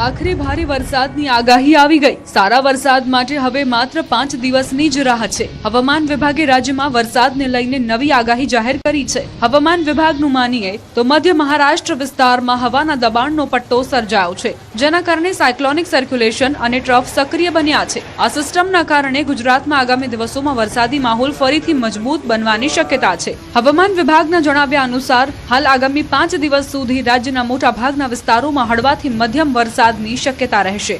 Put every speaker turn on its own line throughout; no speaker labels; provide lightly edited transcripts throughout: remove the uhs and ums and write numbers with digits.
આખરે ભારે વરસાદની આગાહી આવી ગઈ। સારા વરસાદ માટે હવે માત્ર 5 દિવસની જ રાહ છે। હવામાન વિભાગે રાજ્યમાં વરસાદને લઈને નવી આગાહી જાહેર કરી છે। હવામાન વિભાગનું માનીએ તો મધ્ય મહારાષ્ટ્ર વિસ્તારમાં હવાના દબાણનો પટ્ટો સર્જાયો છે, જેના કારણે સાયક્લોનિક સર્ક્યુલેશન અને ટ્રફ સક્રિય બન્યા છે। આ સિસ્ટમના કારણે ગુજરાતમાં આગામી દિવસોમાં વરસાદી માહોલ ફરીથી મજબૂત બનવાની શક્યતા છે। હવામાન વિભાગના જણાવ્યા અનુસાર હાલ આગામી 5 દિવસ સુધી રાજ્યના મોટાભાગના વિસ્તારોમાં હળવાથી મધ્યમ વરસાદની શક્યતા રહેશે,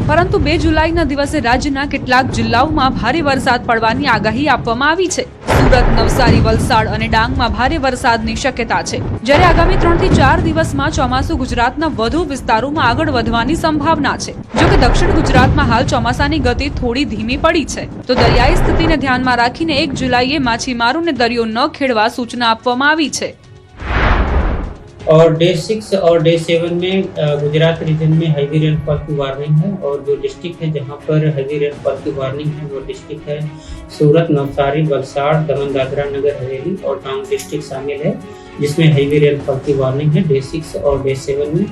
પરંતુ 2 જુલાઈના દિવસે રાજ્યના કેટલાક જિલ્લાઓમાં ભારે વરસાદ પડવાની આગાહી આપવામાં આવી છે। સુરત, નવસારી, વલસાડ અને ડાંગમાં ભારે વરસાદની શક્યતા છે, જ્યારે આગામી 3 થી 4 દિવસમાં ચોમાસું ગુજરાતના વધુ વિસ્તારોમાં આગળ વધવાની સંભાવના છે। જો કે દક્ષિણ ગુજરાતમાં હાલ ચોમાસાની ગતિ થોડી ધીમી પડી છે, તો દરિયાઈ સ્થિતિને ધ્યાનમાં રાખીને 1 જુલાઈએ માછીમારોને દરિયો ન ખેડવા સૂચના આપવામાં આવી છે।
और डे 6 और डे 7 में गुजरात रीजन में हैवी रेनफॉल की वार्निंग है। और जो डिस्ट्रिक्ट है जहां पर हैवी रेनफॉल की वार्निंग है वो डिस्ट्रिक्ट है सूरत, नवसारी, वलसाड़, दमन, दादरा नगर हवेली और डांग डिस्ट्रिक्ट शामिल है, जिसमें हैवी रेनफॉल की वार्निंग है डे 6 और डे 7 में।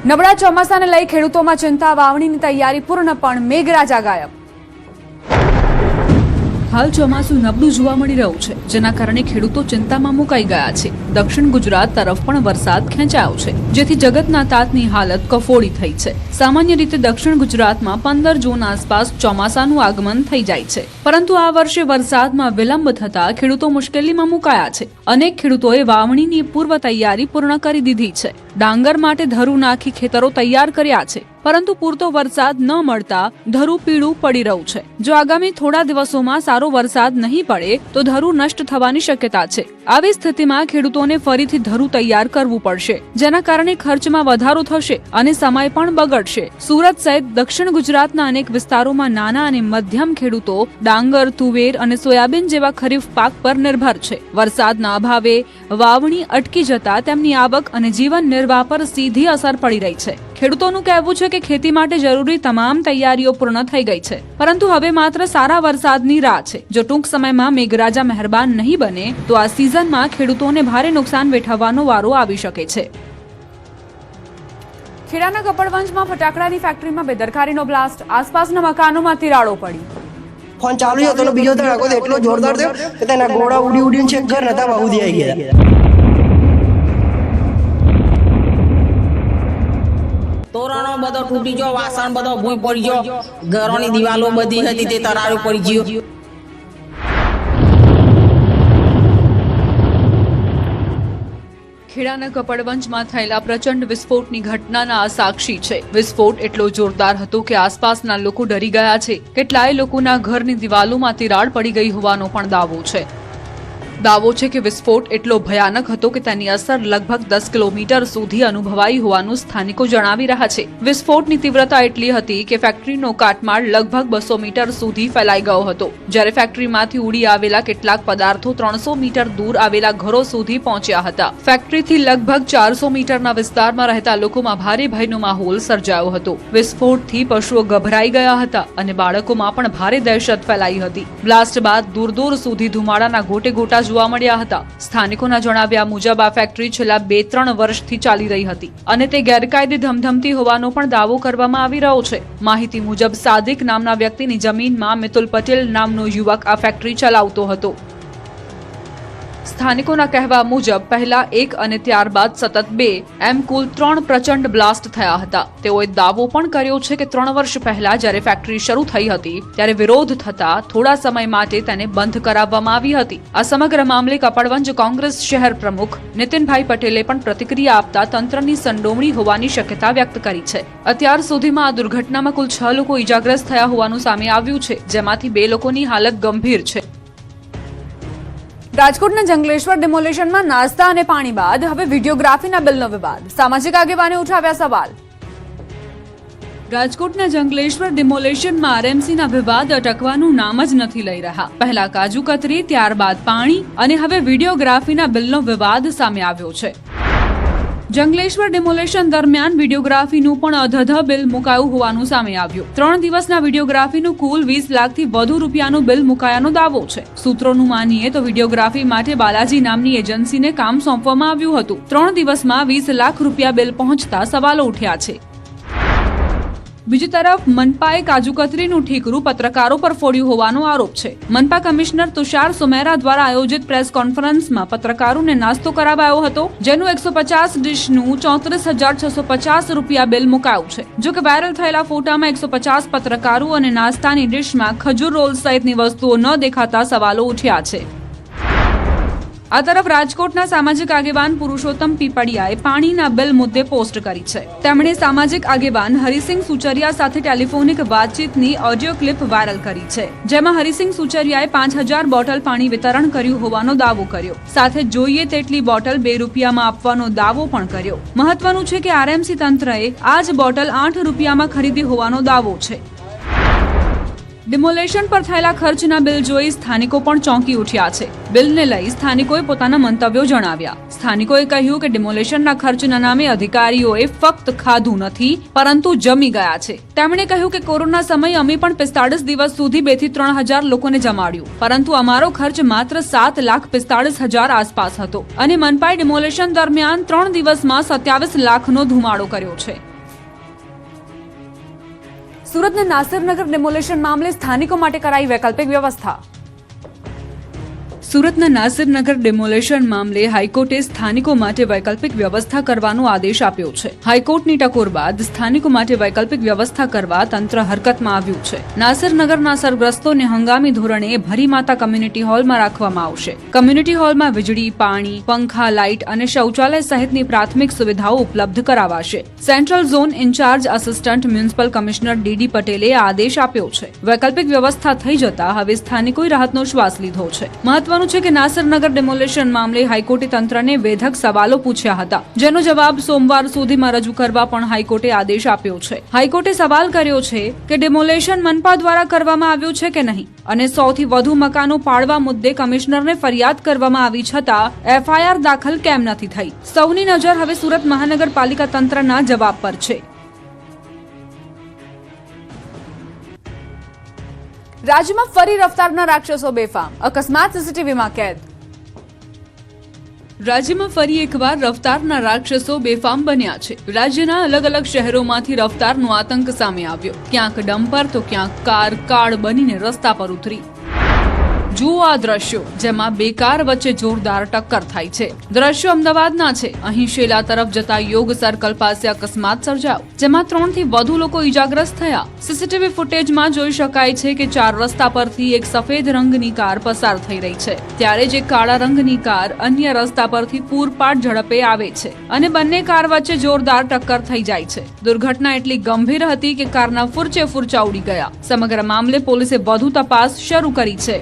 નબળા ચોમાસાને લઈ ખેડૂતોમાં ચિંતા, વાવણીની તૈયારી પૂર્ણ પણ મેઘરાજા ગાયબ।
હાલ ચોમાસું નબળું જોવા મળી રહ્યું છે, જેના કારણે ખેડૂતો ચિંતામાં મુકાઈ ગયા છે। દક્ષિણ ગુજરાત તરફ પણ વરસાદ ખેંચાયો છે, જેથી જગતના તાતની હાલત કફોડી થઈ છે। સામાન્ય રીતે દક્ષિણ ગુજરાતમાં 15 જૂન આસપાસ ચોમાસાનું આગમન થઈ જાય છે, પરંતુ આ વર્ષે વરસાદમાં વિલંબ થતા ખેડૂતો મુશ્કેલીમાં મુકાયા છે। અનેક ખેડૂતોએ વાવણીની પૂર્વ તૈયારી પૂર્ણ કરી દીધી છે। ડાંગર માટે ધરું નાખી ખેતરો તૈયાર કર્યા છે, પરંતુ પૂરતો વરસાદ ન મળતા ધરું પીળું પડી રહ્યું છે। જો આગામી થોડા દિવસોમાં સારો વરસાદ નહીં પડે તો ધરું નષ્ટ થવાની શક્યતા છે। આવી સ્થિતિમાં ખેડૂતોને ફરીથી ધરું તૈયાર કરવું પડશે, જેના કારણે ખર્ચમાં વધારો થશે અને સમય પણ બગડશે। સુરત સહિત દક્ષિણ ગુજરાતના અનેક વિસ્તારોમાં નાના અને મધ્યમ ખેડૂતો ડાંગર, તુવેર અને સોયાબીન જેવા ખરીફ પાક પર નિર્ભર છે। વરસાદના અભાવે વાવણી અટકી જતા તેમની આવક અને જીવન નિર્વાહ પર સીધી અસર પડી રહી છે। ખેડૂતોનું કહેવું છે કે ખેતી માટે જરૂરી તમામ તૈયારીઓ પૂર્ણ થઈ ગઈ છે, પરંતુ હવે માત્ર સારા વરસાદની રાહ છે। જો ટૂંક સમયમાં મેઘરાજા મહેરબાન નહીં બને તો આ સિઝનમાં ખેડૂતોને ભારે નુકસાન વેઠવવાનો વારો આવી શકે છે।
ખેડાના કપડવંજમાં ફટાકડાની ફેક્ટરીમાં બેદરકારીનો બ્લાસ્ટ, આસપાસના મકાનોમાં તિરાડો પડી।
ફોન ચાલુ હતો તો બીજો ધડાકો એટલો જોરદાર થયો કે તેના ગોળા ઉડી ઉડીને છે ઘર નતા બાહુદી આવી ગયા।
તોરણો બધો તૂટી ગયો, વાસણ બધો ભૂઈ પડી ગયો, ઘરોની દિવાલો બધી હતી તે તરારું પડી ગયું।
ખેડાના કપડવંજમાં થયેલા પ્રચંડ વિસ્ફોટની ઘટનાના આ સાક્ષી છે। વિસ્ફોટ એટલો જોરદાર હતો કે આસપાસના લોકો ડરી ગયા છે। કેટલાય લોકોના ઘરની દિવાલોમાં તિરાડ પડી ગઈ હોવાનો પણ દાવો છે। દાવો છે કે વિસ્ફોટ એટલો ભયાનક હતો કે તેની અસર લગભગ 10 કિલોમીટર સુધી અનુભવાઈ હોવાનું સ્થાનિકો જણાવી રહ્યા છે। વિસ્ફોટની તીવ્રતા એટલી હતી કે ફેક્ટરીનો કાટમાળ લગભગ 200 મીટર સુધી ફેલાઈ ગયો હતો, જ્યારે ફેક્ટરીમાંથી ઉડી આવેલા કેટલાક પદાર્થો 300 મીટર દૂર આવેલા ઘરો સુધી પહોંચ્યા હતા। ફેક્ટરીથી લગભગ 400 મીટરના વિસ્તારમાં રહેતા લોકોમાં ભારે ભયનો માહોલ સર્જાયો હતો। વિસ્ફોટથી પશુઓ ગભરાઈ ગયા હતા અને બાળકોમાં પણ ભારે દહેશત ફેલાઈ હતી। બ્લાસ્ટ બાદ દૂર દૂર સુધી ધુમાડાના ગોટે ગોટા જોવા મળ્યા હતા। સ્થાનિકોના જણાવ્યા મુજબ આ ફેક્ટરી છેલ્લા 2-3 વર્ષથી ચાલી રહી હતી અને તે ગેરકાયદે ધમધમતી હોવાનો પણ દાવો કરવામાં આવી રહ્યો છે। માહિતી મુજબ સાદિક નામના વ્યક્તિની જમીનમાં મિતુલ પટેલ નામનો યુવક આ ફેક્ટરી ચલાવતો હતો। સ્થાનિકોના કહેવા મુજબ પહેલા 1 અને ત્યારબાદ સતત 2 એમ કુલ 3 પ્રચંડ બ્લાસ્ટ થયા હતા। તેઓએ દાવો પણ કર્યો છે કે 3 વર્ષ પહેલા જ્યારે ફેક્ટરી શરૂ થઈ હતી ત્યારે વિરોધ થતા થોડા સમય માટે તેને બંધ કરાવવામાં આવી હતી। આ સમગ્ર મામલે કપડવંજ કોંગ્રેસ શહેર પ્રમુખ નીતિનભાઈ પટેલે પણ પ્રતિક્રિયા આપતા તંત્રની સંડોવણી હોવાની શક્યતા વ્યક્ત કરી છે। અત્યાર સુધીમાં આ દુર્ઘટનામાં કુલ 6 લોકો ઈજાગ્રસ્ત થયા હોવાનું સામે આવ્યું છે, જેમાંથી 2 લોકોની હાલત ગંભીર છે।
રાજકોટના જંગલેશ્વર ડિમોલેશનમાં નાસ્તા અને પાણી બાદ હવે વિડીયોગ્રાફીના બિલનો વિવાદ, સામાજિક આગેવાને ઉઠાવ્યા સવાલ।
રાજકોટના જંગલેશ્વર ડિમોલેશનમાં આરએમસીના વિવાદ અટકવાનું નામ જ નથી લઈ રહ્યા। પહેલા કાજુ કતરી, ત્યારબાદ પાણી અને હવે વિડીયોગ્રાફીના બિલનો વિવાદ સામે આવ્યો છે। જંગલેશ્વર ડિમોલેશન દરમિયાન વિડીયોગ્રાફીનું પણ અધધ બિલ મુકાયું હોવાનું સામે આવ્યું. 3 દિવસના વિડીયોગ્રાફીનું કુલ 20 લાખથી વધુ રૂપિયાનું બિલ મુકાયાનો દાવો છે. સૂત્રોનું માનીએ તો વિડીયોગ્રાફી માટે બાલાજી નામની એજન્સીને કામ સોંપવામાં આવ્યું હતું. 3 દિવસમાં 20 લાખ રૂપિયા બિલ પહોંચતા સવાલો ઉઠ્યા છે. બીજી તરફ મનપાએ કાજુ કતરીનું ઠીકરું પત્રકારો પર ફોડ્યું હોવાનો આરોપ છે. મનપા કમિશનર તુષાર સુમેરા દ્વારા આયોજિત પ્રેસ કોન્ફરન્સમાં પત્રકારોને નાસ્તો કરાવાયો હતો, જેનું 150 ડીશનું 34,650 રૂપિયા બિલ મુકાયું છે. જો કે વાયરલ થયેલા ફોટામાં 150 પત્રકારો અને નાસ્તાની ડીશમાં ખજૂર રોલ સહિતની વસ્તુઓ ન દેખાતા સવાલો ઉઠ્યા છે. આ તરફ રાજકોટના સામાજિક આગેવાન પુરુષોત્તમ પીપળિયાએ પાણીના બિલ મુદ્દે પોસ્ટ કરી છે. તેમણે સામાજિક આગેવાન હરિસિંહ સુચરિયા સાથે ટેલિફોનિક વાતચીતની ઓડિયો ક્લિપ વાયરલ કરી છે, જેમાં હરિસિંહ સુચરિયાએ 5,000 બોટલ પાણી વિતરણ કર્યું હોવાનો દાવો કર્યો. સાથે જોઈએ તેટલી બોટલ 2 રૂપિયામાં આપવાનો દાવો પણ કર્યો. મહત્વનું છે કે આરએમસી તંત્રએ આ જ બોટલ 8 રૂપિયામાં ખરીદી હોવાનો દાવો છે. ડિમોલેશન પર થયેલા ખર્ચના બિલ જોઈ સ્થાનિકો પણ ચોંકી ઉઠ્યા છે. બિલને લઈ સ્થાનિકોએ પોતાના મંતવ્યો જણાવ્યા. સ્થાનિકોએ કહ્યું કે ડિમોલેશનના ખર્ચના નામે અધિકારીઓએ ફક્ત ખાધું નથી, પરંતુ જમી ગયા છે. તેમણે કહ્યું કે કોરોના સમયે અમે પણ 45 દિવસ સુધી 2 થી 3 હજાર લોકોને જમાડ્યું, પરંતુ અમારો ખર્ચ માત્ર 7,45,000 આસપાસ હતો અને મનપાએ ડિમોલેશન દરમિયાન 3 દિવસમાં 27 લાખનો ધુમાડો કર્યો છે.
સુરતના નાસિરનગર ડિમોલેશન મામલે સ્થાનિકો માટે કરાઈ વૈકલ્પિક વ્યવસ્થા.
સુરતના નાસિરનગર ડિમોલેશન મામલે હાઈકોર્ટે સ્થાનિકો માટે વૈકલ્પિક વ્યવસ્થા કરવાનો આદેશ આપ્યો છે. હાઈકોર્ટની ટકોર બાદ સ્થાનિકો માટે વૈકલ્પિક વ્યવસ્થા કરવા તંત્ર હરકતમાં આવ્યું છે. નાસિરનગરના અસરગ્રસ્તોને હંગામી ધોરણે ભરીમાતા કમ્યુનિટી હોલમાં રાખવામાં આવશે. કમ્યુનિટી હોલમાં વીજળી, પાણી, પંખા, લાઇટ અને શૌચાલય સહિતની પ્રાથમિક સુવિધાઓ ઉપલબ્ધ કરાવાશે. Central zone incharge assistant municipal commissioner D પટેલે આ આદેશ આપ્યો છે. વૈકલ્પિક વ્યવસ્થા થઈ જતા હવે સ્થાનિકોએ રાહતનો શ્વાસ લીધો છે. મહત્વનું છે કે નાસિરનગર ડિમોલેશન મામલે હાઈકોર્ટે તંત્રને વેધક સવાલો પૂછ્યા હતા, જેનો જવાબ સોમવાર સુધીમાં રજૂ કરવા પણ હાઈકોર્ટે આદેશ આપ્યો છે. હાઈકોર્ટે સવાલ કર્યો છે કે ડિમોલેશન મનપા દ્વારા કરવામાં આવ્યું છે કે નહીં, અને 100 થી વધુ મકાનો પાડવા મુદ્દે કમિશનરને ફરિયાદ કરવામાં આવી છતાં એફઆઈઆર દાખલ કેમ નથી થઈ. સૌની નજર હવે સુરત મહાનગરપાલિકા તંત્રના જવાબ પર છે.
રાજ્યમાં ફરી રફતારના રાક્ષસો બેફામ, અકસ્માત સીસીટીવીમાં કેદ.
રાજ્યમાં ફરી એકવાર રફતારના રાક્ષસો બેફામ બન્યા છે. રાજ્યના અલગ અલગ શહેરોમાંથી રફતારનો આતંક સામે આવ્યો. ક્યાંક ડમ્પર તો ક્યાંક કાર કાળ બનીને રસ્તા પર ઉતરી. જુઓ આ દ્રશ્યો, જેમાં 2 કાર વચ્ચે જોરદાર ટક્કર થાય છે. દ્રશ્યો અમદાવાદના છે. અહીં શેલા તરફ જતા યોગ સર્કલ પાસે અકસ્માત સર્જાયો, જેમાં 3 થી વધુ લોકો ઈજાગ્રસ્ત થયા. સીસીટીવી ફૂટેજમાં જોઈ શકાય છે કે 4 રસ્તા પરથી એક સફેદ રંગની કાર પસાર થઈ રહી છે, ત્યારે જે કાળા રંગની કાર અન્ય રસ્તા પરથી પૂરપાટ ઝડપે આવે છે અને બંને કાર વચ્ચે જોરદાર ટક્કર થઈ જાય છે. દુર્ઘટના એટલી ગંભીર હતી કે કારના ફૂરચે ફૂરચા ઉડી ગયા. સમગ્ર મામલે પોલીસે વધુ તપાસ શરૂ કરી છે.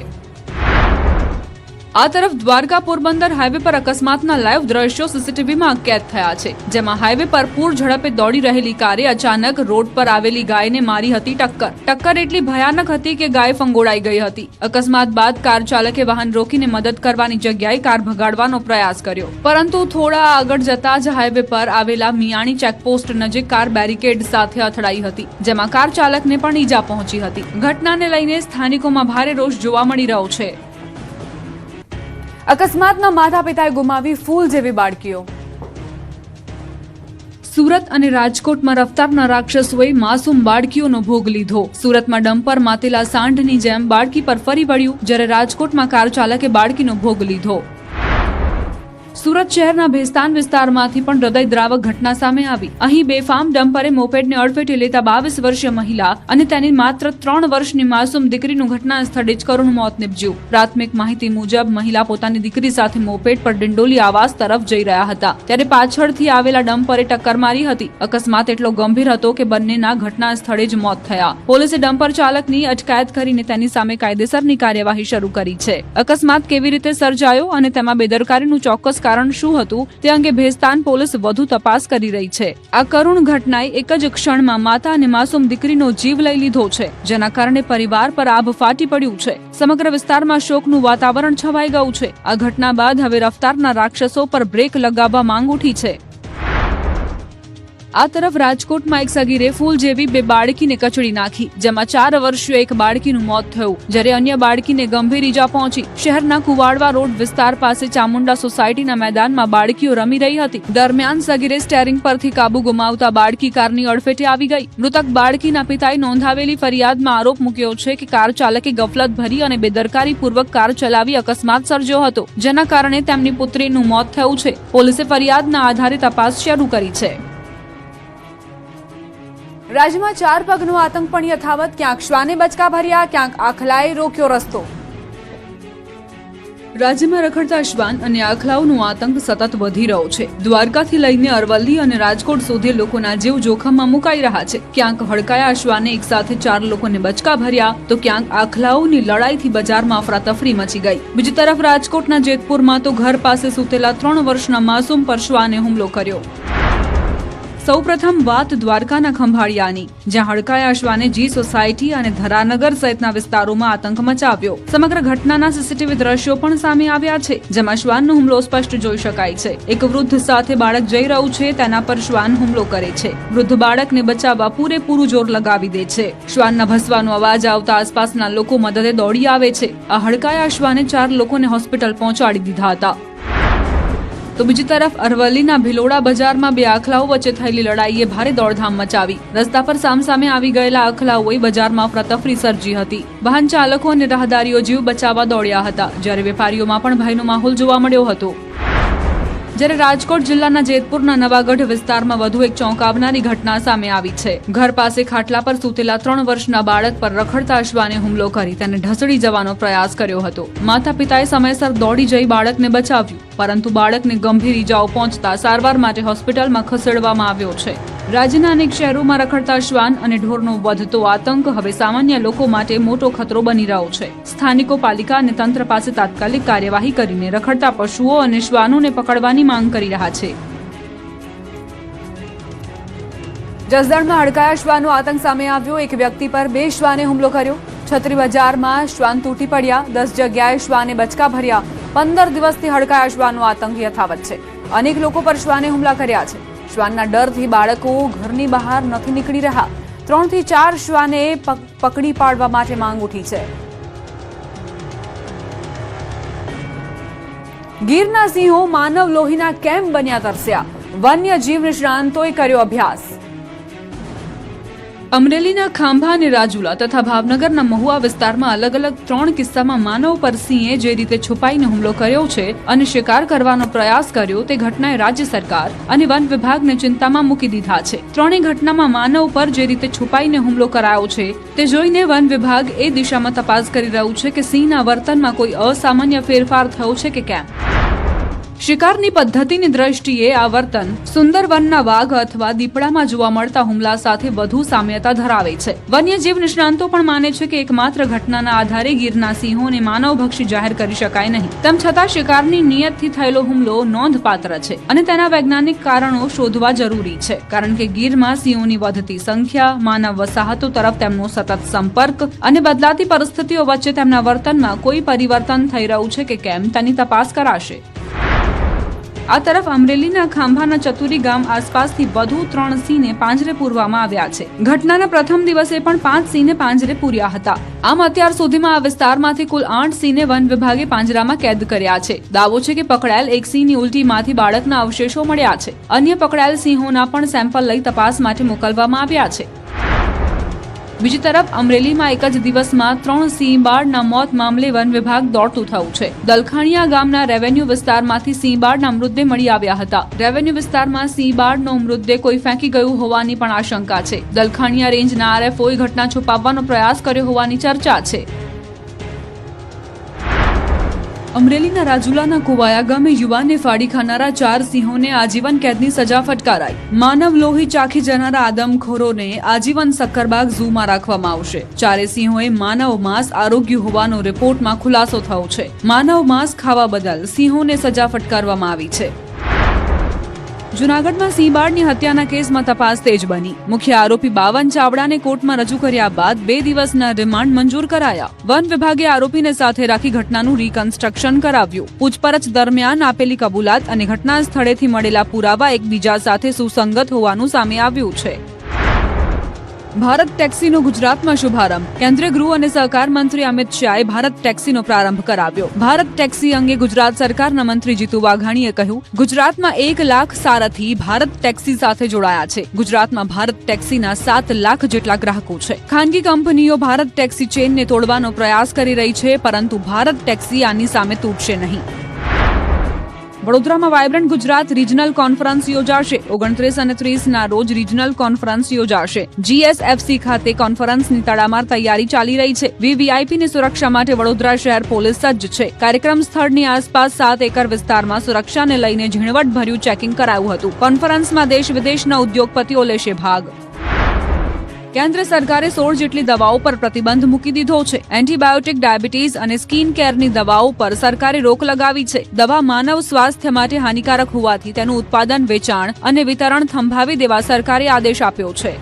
આ તરફ દ્વારકા પોરબંદર હાઈવે પર અકસ્માતના લાઈવ દ્રશ્યો સીસીટીવીમાં કેદ થયા છે, જેમાં હાઈવે પર પૂર ઝડપે દોડી રહેલી કારે અચાનક રોડ પર આવેલી ગાયને મારી હતી ટક્કર. ટક્કર એટલી ભયાનક હતી કે ગાય ફંગોળાઈ ગઈ હતી. અકસ્માત બાદ કાર ચાલકે વાહન રોકીને મદદ કરવાની જગ્યાએ કાર ભગાડવાનો પ્રયાસ કર્યો, પરંતુ થોડા આગળ જતા જ હાઈવે પર આવેલા મિયાણી ચેકપોસ્ટ નજીક કાર બેરિકેડ સાથે અથડાઈ હતી, જેમાં કાર ચાલકને પણ ઈજા પહોંચી હતી. ઘટનાને લઈને સ્થાનિકોમાં ભારે રોષ જોવા મળી રહ્યો છે.
અકસ્માતમાં માતા પિતાએ ગુમાવી ફૂલ જેવી બાળકીઓ.
સુરત અને રાજકોટમાં રફતારના રાક્ષસોએ માસૂમ બાળકીઓનો ભોગ લીધો. સુરતમાં ડમ્પર માતેલા સાંઢની જેમ બાળકી પર ફરી વળ્યું, જ્યારે રાજકોટમાં કાર ચાલકે બાળકીનો ભોગ લીધો. સુરત શહેરના ભેસ્તાન વિસ્તારમાંથી પણ હૃદયદ્રાવક ઘટના સામે આવી. અહીં બેફામ ડમ્પરે મોપેડને અડફેટે લેતા 22 વર્ષીય મહિલા અને તેની માત્ર 3 વર્ષની માસૂમ દીકરીનું ઘટના સ્થળે જ કરુણ મોત નીપજ્યું. પ્રાથમિક માહિતી મુજબ મહિલા પોતાની દીકરી સાથે મોપેડ પર ડિંડોલી આવાસ તરફ જઈ રહ્યા હતા, ત્યારે પાછળથી આવેલા ડમ્પરે ટક્કર મારી હતી. અકસ્માત એટલો ગંભીર હતો કે બંનેના ઘટના સ્થળે જ મોત થયા. પોલીસે ડમ્પર ચાલકની અટકાયત કરીને તેની સામે કાયદેસરની કાર્યવાહી શરૂ કરી છે. અકસ્માત કેવી રીતે સર્જાયો અને તેમાં બેદરકારીનું ચોક્કસ કારણ શું હતું તે અંગે ભેસ્તાન પોલીસ વધુ તપાસ કરી રહી છે. આ કરુણ ઘટનાએ એક જ ક્ષણમાં માતા અને માસૂમ દીકરીનો જીવ લઈ લીધો છે, જેના કારણે પરિવાર પર આભ ફાટી પડ્યું છે. સમગ્ર વિસ્તારમાં શોકનું વાતાવરણ છવાઈ ગયું છે. આ ઘટના બાદ હવે રફતારના રાક્ષસો પર બ્રેક લગાવવા માંગ ઉઠી છે. આ તરફ રાજકોટમાં એક સગીરે ફૂલ જેવી 2 બાળકીને કચડી નાખી, જેમાં 4 વર્ષીય એક બાળકીનું મોત થયું, જ્યારે અન્ય બાળકીને ગંભીર ઈજા પહોંચી. શહેરના કુવાડવા રોડ વિસ્તાર પાસે ચામુંડા સોસાયટીના મેદાનમાં બાળકીઓ રમી રહી હતી. દરમિયાન સગીરે સ્ટેરિંગ પરથી કાબુ ગુમાવતા બાળકી કારની અડફેટે આવી ગઈ. મૃતક બાળકીના પિતાએ નોંધાવેલી ફરિયાદમાં આરોપ મૂક્યો છે કે કાર ચાલકે ગફલત ભરી અને બેદરકારીપૂર્વક કાર ચલાવી અકસ્માત સર્જ્યો હતો, જેના કારણે તેમની પુત્રીનું મોત થયું છે. પોલીસે ફરિયાદના આધારે તપાસ શરૂ કરી છે.
રાજ્યમાં 4 પગનો આતંક પણ યથાવત. ક્યાંક શ્વાને બચકા ભર્યા, ક્યાંક આખલાએ રોક્યો રસ્તો.
રાજ્યમાં રખડતા શ્વાન અને આખલાઓનો આતંક સતત વધી રહ્યો છે. દ્વારકાથી લઈને અરવલ્લી અને રાજકોટ સુધી લોકોના જીવ જોખમમાં મુકાઈ રહ્યા છે. ક્યાંક હડકાયા શ્વાને એક સાથે 4 લોકોને બચકા ભર્યા, તો ક્યાંક આખલાઓની લડાઈથી બજારમાં અફરાતફરી મચી ગઈ. બીજી તરફ રાજકોટના જેતપુરમાં તો ઘર પાસે સૂતેલા 3 વર્ષના માસૂમ પર શ્વાને હુમલો કર્યો. સૌપ્રથમ વાત દ્વારકાના ખંભાળિયાની, જ્યાં હડકાયા શ્વાને જી સોસાયટી અને ધરાનગર સહિતના વિસ્તારોમાં આતંક મચાવ્યો. સમગ્ર ઘટનાના સીસીટીવી દ્રશ્યો પણ સામે આવ્યા છે, જેમાં શ્વાનનો હુમલો સ્પષ્ટ જોઈ શકાય છે. એક વૃદ્ધ સાથે બાળક જઈ રહ્યું છે, તેના પર શ્વાન હુમલો કરે છે. વૃદ્ધ બાળકને બચાવવા પૂરેપૂરું જોર લગાવી દે છે. શ્વાનના ભસવાનો અવાજ આવતા આસપાસના લોકો મદદે દોડી આવે છે. આ હડકાયા શ્વાને 4 લોકોને હોસ્પિટલ પહોંચાડી દીધા હતા. તો બીજી તરફ અરવલ્લીના ભિલોડા બજારમાં 2 આખલાઓ વચ્ચે થયેલી લડાઈએ ભારે દોડધામ મચાવી. રસ્તા પર સામસામે આવી ગયેલા આખલાઓએ બજારમાં અફરાતફરી સર્જી હતી. વાહન ચાલકો અને રાહદારીઓ જીવ બચાવવા દોડ્યા હતા, જ્યારે વેપારીઓમાં પણ ભયનો માહોલ જોવા મળ્યો હતો. જ્યારે રાજકોટ જિલ્લાના જેતપુરના નવાગઢ વિસ્તારમાં વધુ એક ચોંકાવનારી ઘટના સામે આવી છે. ઘર પાસે ખાટલા પર સૂતેલા 3 વર્ષના બાળક પર રખડતા શ્વાને હુમલો કરી તેને ઢસડી જવાનો પ્રયાસ કર્યો હતો. માતા પિતાએ સમયસર દોડી જઈ બાળકને બચાવ્યું, પરંતુ બાળકને ગંભીર ઈજાઓ પહોંચતા સારવાર માટે હોસ્પિટલમાં ખસેડવામાં આવ્યો છે. રાજ્યના અનેક શહેરોમાં રખડતા શ્વાન અને ઢોરનો વધતો આતંક હવે સામાન્ય લોકો માટે મોટો ખતરો બની રહ્યો છે. સ્થાનિકો પાલિકા અને તંત્ર પાસે તાત્કાલિક કાર્યવાહી કરીને રખડતા પશુઓ અને શ્વાનોને પકડવાની માંગ કરી રહ્યા છે.
જસદણમાં હડકાયા શ્વાનો આતંક સામે આવ્યો. એક વ્યક્તિ પર 2 શ્વાને હુમલો કર્યો. છત્રી બજારમાં શ્વાન તૂટી પડ્યા. 10 જગ્યાએ શ્વાને બચકા ભર્યા. 15 દિવસથી હડકાયા શ્વાનો આતંક યથાવત છે. અનેક લોકો પર શ્વાને હુમલા કર્યા છે. શ્વાનના ડરથી બાળકો ઘરની બહાર નથી નીકળી રહ્યા. 3 થી 4 શ્વાને પકડી પાડવા માટે માંગ ઉઠી છે. ગીરના સિંહો માનવ લોહીના કેમ બન્યા તરસ્યા. વન્ય જીવ નિષ્ણાંતોએ કર્યો અભ્યાસ.
અમરેલીના ખાંભા અને રાજુલા તથા ભાવનગરના મહુવા વિસ્તારમાં અલગ અલગ 3 કિસ્સામાં માનવ પર સિંહે જે રીતે છુપાઈને હુમલો કર્યો છે અને શિકાર કરવાનો પ્રયાસ કર્યો, તે ઘટનાએ રાજ્ય સરકાર અને વન વિભાગને ચિંતામાં મૂકી દીધા છે. 3 ઘટનામાં માનવ પર જે રીતે છુપાઈને હુમલો કરાયો છે, તે જોઈને વન વિભાગ એ દિશામાં તપાસ કરી રહ્યું છે કે સિંહના વર્તનમાં કોઈ અસામાન્ય ફેરફાર થયો છે કે કેમ. શિકારની પદ્ધતિની દ્રષ્ટિએ આ વર્તન સુંદરવનના વાઘ અથવા દીપડામાં જોવા મળતા હુમલા સાથે વધુ સામ્યતા ધરાવે છે. વન્યજીવ નિષ્ણાંતો પણ માને છે કે એકમાત્ર ઘટનાના આધારે ગીરના સિંહોને માનવભક્ષી જાહેર કરી શકાય નહીં. તેમ છતાં શિકારની નિયતથી થયેલો હુમલો નોંધપાત્ર છે અને તેના વૈજ્ઞાનિક કારણો શોધવા જરૂરી છે, કારણ કે ગીરમાં સિંહોની વધતી સંખ્યા, માનવ વસાહતો તરફ તેમનો સતત સંપર્ક અને બદલાતી પરિસ્થિતિઓ વચ્ચે તેમના વર્તનમાં કોઈ પરિવર્તન થઈ રહ્યું છે કે કેમ તેની તપાસ કરાશે. આ તરફ અમરેલીના ખાંભાના ચતુરી ગામ આસપાસથી વધુ 3 સિંહને પાંજરે પૂરવામાં આવ્યા છે. ઘટનાના પ્રથમ દિવસે પણ 5 સિંહને પાંજરે પૂર્યા હતા. આમ અત્યાર સુધીમાં આ વિસ્તારમાંથી કુલ 8 સિંહને વન વિભાગે પાંજરામાં કેદ કર્યા છે. દાવો છે કે પકડાયેલ એક સિંહની ઉલટીમાંથી બાળકના અવશેષો મળ્યા છે. અન્ય પકડાયેલ સિંહોના પણ સેમ્પલ લઈ તપાસ માટે મોકલવામાં આવ્યા છે. બીજી તરફ અમરેલીમાં એક જ દિવસમાં 3 સિંહ બાળના મોત મામલે વન વિભાગ દોડતું થયું છે. દલખાણીયા ગામના રેવન્યુ વિસ્તારમાંથી સિંહ બાળના મૃતદેહ મળી આવ્યા હતા. રેવન્યુ વિસ્તારમાં સિંહ બાળનો મૃતદેહ કોઈ ફેંકી ગયું હોવાની પણ આશંકા છે. દલખાણીયા રેન્જના આરએફઓએ ઘટના છુપાવવાનો પ્રયાસ કર્યો હોવાની ચર્ચા છે. અમરેલીના રાજુલાના કુવાયા ગામે યુવાનને ફાડી ખાનારા 4 સિંહોને આજીવન કેદની સજા ફટકારાઈ. માનવ લોહી ચાખી જનારા આદમખોરોને આજીવન સક્કરબાગ ઝૂમાં રાખવામાં આવશે. 4 સિંહોએ માનવ માંસ આરોગ્ય હોવાનો રિપોર્ટમાં ખુલાસો થયો છે. માનવ માંસ ખાવા બદલ સિંહોને સજા ફટકારવામાં આવી છે. જૂનાગઢમાં સિંહ બાળની હત્યાના કેસમાં તપાસ તેજ બની. મુખ્ય આરોપી 52 ચાવડાને કોર્ટમાં રજૂ કર્યા બાદ 2 દિવસના રિમાન્ડ મંજૂર કરાયા. વન વિભાગે આરોપીને સાથે રાખી ઘટનાનું રિકન્સ્ટ્રક્શન કરાવ્યું. પૂછપરછ દરમિયાન આપેલી કબૂલાત અને ઘટના સ્થળેથી મળેલા પુરાવા એકબીજા સાથે સુસંગત હોવાનું સામે આવ્યું છે. ભારત ટેક્સીનો ગુજરાતમાં શુભારંભ. કેન્દ્રીય ગૃહ અને સહકાર મંત્રી અમિત શાહે ભારત ટેક્સીનો પ્રારંભ કરાવ્યો. ભારત ટેક્સી અંગે ગુજરાત સરકારના મંત્રી જીતુ વાઘાણીએ કહ્યું, ગુજરાતમાં 1 લાખ સારથી ભારત ટેક્સી સાથે જોડાયા છે. ગુજરાતમાં ભારત ટેક્સીના 7 લાખ જેટલા ગ્રાહકો છે. ખાનગી કંપનીઓ ભારત ટેક્સી ચેઇનને તોડવાનો પ્રયાસ કરી રહી છે, પરંતુ ભારત ટેક્સી આની સામે તૂટશે નહીં. વડોદરામાં વાયબ્રન્ટ ગુજરાત રિજનલ કોન્ફરન્સ યોજાશે. 29 અને 30 રોજ રિજનલ કોન્ફરન્સ યોજાશે. GSFC ખાતે કોન્ફરન્સની તડામાર તૈયારી ચાલી રહી છે. VVIPની સુરક્ષા માટે વડોદરા શહેર પોલીસ સજ્જ છે. કાર્યક્રમ સ્થળની આસપાસ 7 એકર વિસ્તારમાં સુરક્ષાને લઈને ઝીણવટભર્યું ચેકિંગ કરાયું હતું. કોન્ફરન્સમાં દેશ વિદેશના ઉદ્યોગપતિઓ લેશે ભાગ. કેન્દ્ર સરકારે 16 જેટલી દવાઓ પર પ્રતિબંધ મૂકી દીધો છે. એન્ટીબાયોટિક, ડાયાબિટીસ અને સ્કિન કેરની દવાઓ પર સરકારે રોક લગાવી છે. દવા માનવ સ્વાસ્થ્ય માટે હાનિકારક હોવાથી તેનું ઉત્પાદન, વેચાણ અને વિતરણ થંભાવી દેવા સરકારે આદેશ આપ્યો છે.